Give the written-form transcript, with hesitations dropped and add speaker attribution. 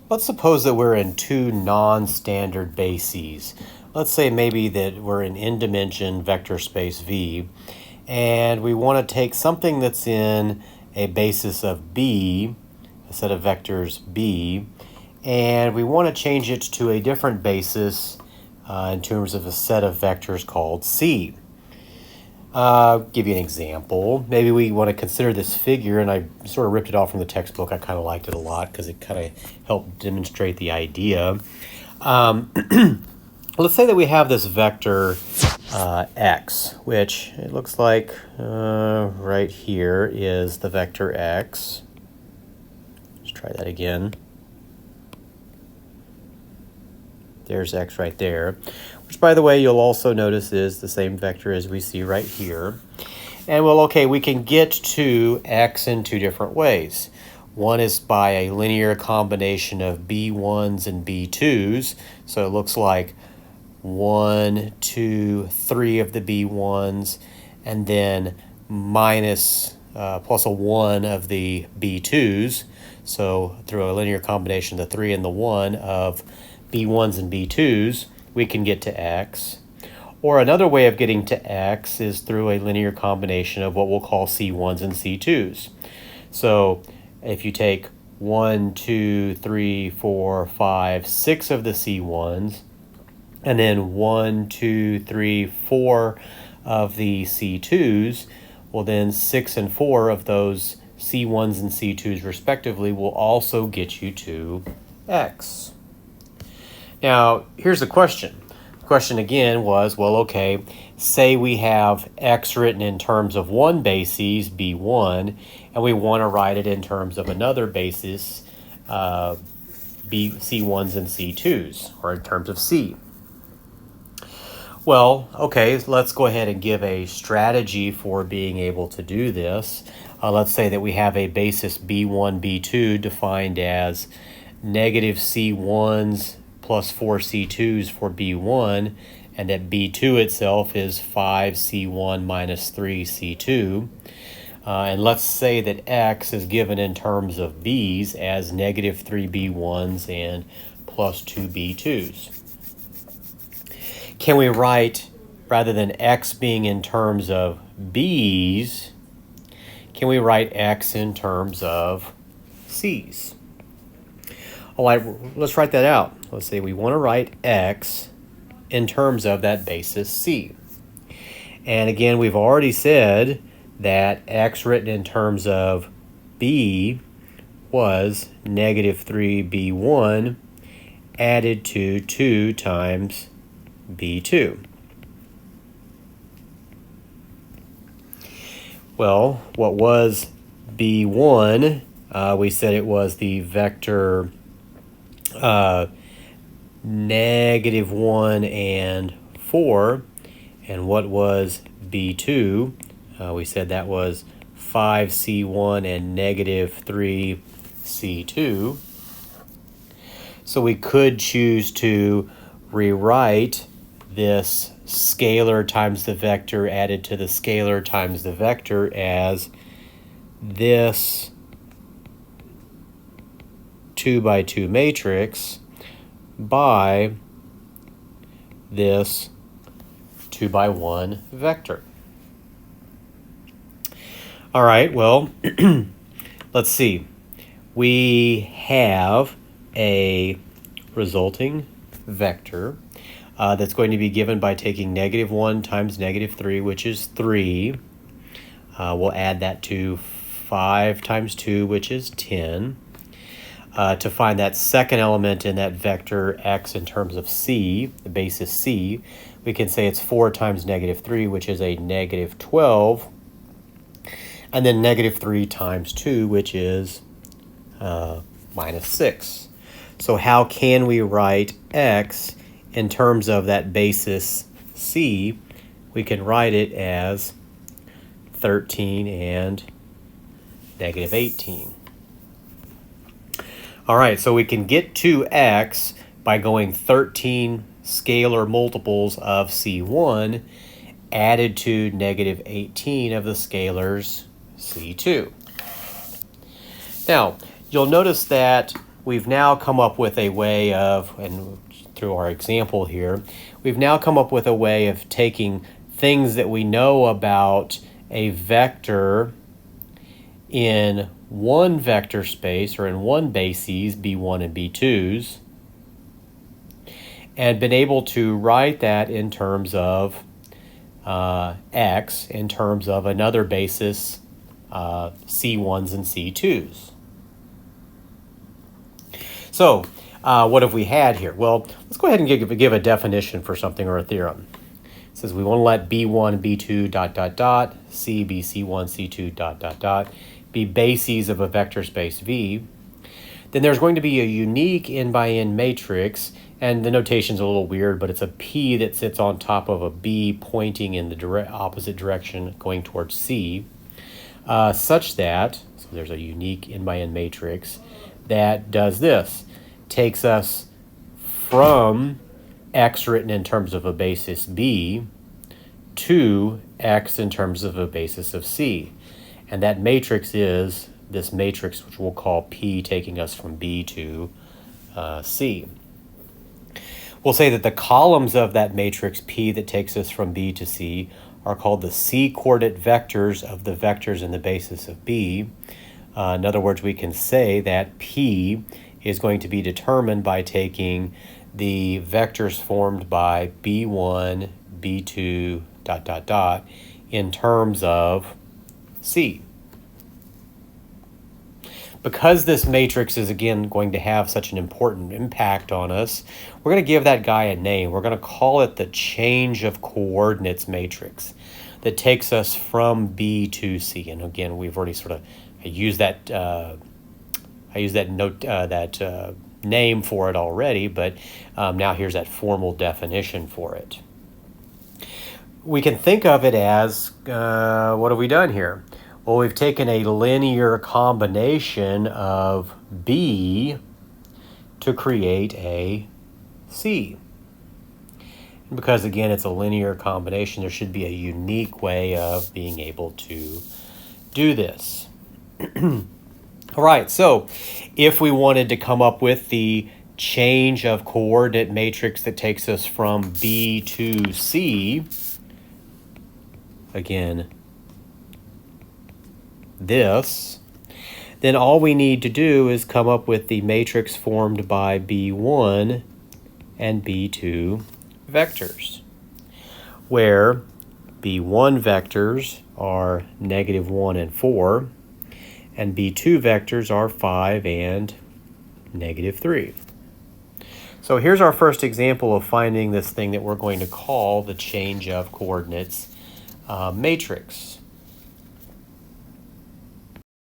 Speaker 1: Let's suppose that we're in two non-standard bases. Let's say maybe that we're in n-dimension vector space V, and we want to take something that's in a basis of B, a set of vectors B, and we want to change it to a different basis in terms of a set of vectors called C. Give you an example. Maybe we want to consider this figure, and I sort of ripped it off from the textbook. I kind of liked it a lot because it kind of helped demonstrate the idea. Let's say that we have this vector x, which it looks like right here is the vector x. Let's try that again. There's x right there, which, by the way, you'll also notice is the same vector as we see right here. And well, okay, we can get to x in two different ways. One is by a linear combination of b1s and b2s. So it looks like 1, 2, 3 of the b1s, and then minus plus a 1 of the b2s. So through a linear combination of the 3 and the 1 of b1s and b2s, we can get to x. Or another way of getting to x is through a linear combination of what we'll call c1s and c2s. So if you take 1, 2, 3, 4, 5, 6 of the c1s, and then 1, 2, 3, 4 of the c2s, well then 6 and 4 of those c1s and c2s respectively will also get you to x. Now, here's the question. The question again was, well, okay, say we have x written in terms of one basis, b1, and we want to write it in terms of another basis, c1s and c2s, or in terms of c. Well, okay, let's go ahead and give a strategy for being able to do this. Let's say that we have a basis b1, b2 defined as negative c1s plus 4 c2s for b1, and that b2 itself is 5c1 minus 3 c2. And let's say that x is given in terms of b's as negative 3 b1s and plus 2 b2s. Can we write, rather than x being in terms of b's, can we write x in terms of c's? All right, let's write that out. Let's say we want to write x in terms of that basis c. And again, we've already said that x written in terms of b was negative 3b1 added to 2 times b2. Well, what was b1? We said it was the vector negative 1 and 4. And what was b2? We said that was 5c1 and negative 3c2. So we could choose to rewrite this scalar times the vector added to the scalar times the vector as this 2 by 2 matrix by this 2 by 1 vector. All right, well, let's see. We have a resulting vector that's going to be given by taking negative 1 times negative 3, which is 3. We'll add that to 5 times 2, which is 10. To find that second element in that vector x in terms of c, the basis c, we can say it's 4 times negative 3, which is a negative 12. And then negative 3 times 2, which is minus 6. So how can we write x in terms of that basis c? We can write it as 13 and negative 18. All right, so we can get to x by going 13 scalar multiples of c1 added to negative 18 of the scalars c2. Now, you'll notice that we've now come up with a way of, and through our example here, we've now come up with a way of taking things that we know about a vector in one vector space, or in one bases, B1 and B2s, and been able to write that in terms of X, in terms of another basis, C1s and C2s. So what have we had here? Well, let's go ahead and give a definition for something, or a theorem. It says we want to let B1, B2, dot, dot, dot, C be C1, C2, dot, dot, dot, be bases of a vector space V. Then there's going to be a unique n by n matrix, and the notation's a little weird, but it's a P that sits on top of a B pointing in the opposite direction going towards C, such that, so there's a unique n by n matrix that does this, takes us from X written in terms of a basis B to X in terms of a basis of C. And that matrix is this matrix, which we'll call P, taking us from B to C. We'll say that the columns of that matrix P that takes us from B to C are called the C-coordinate vectors of the vectors in the basis of B. In other words, we can say that P is going to be determined by taking the vectors formed by B1, B2, dot, dot, dot, in terms of C. Because this matrix is, again, going to have such an important impact on us, we're going to give that guy a name. We're going to call it the change of coordinates matrix that takes us from B to C. And again, we've already sort of used that name for it already, but now here's that formal definition for it. We can think of it as, what have we done here? Well, we've taken a linear combination of B to create a C. And because, again, it's a linear combination, there should be a unique way of being able to do this. All right, so if we wanted to come up with the change of coordinate matrix that takes us from B to C, again, this, then all we need to do is come up with the matrix formed by B1 and B2 vectors, where B1 vectors are -1 and 4, and B2 vectors are 5 and -3. So here's our first example of finding this thing that we're going to call the change of coordinates matrix.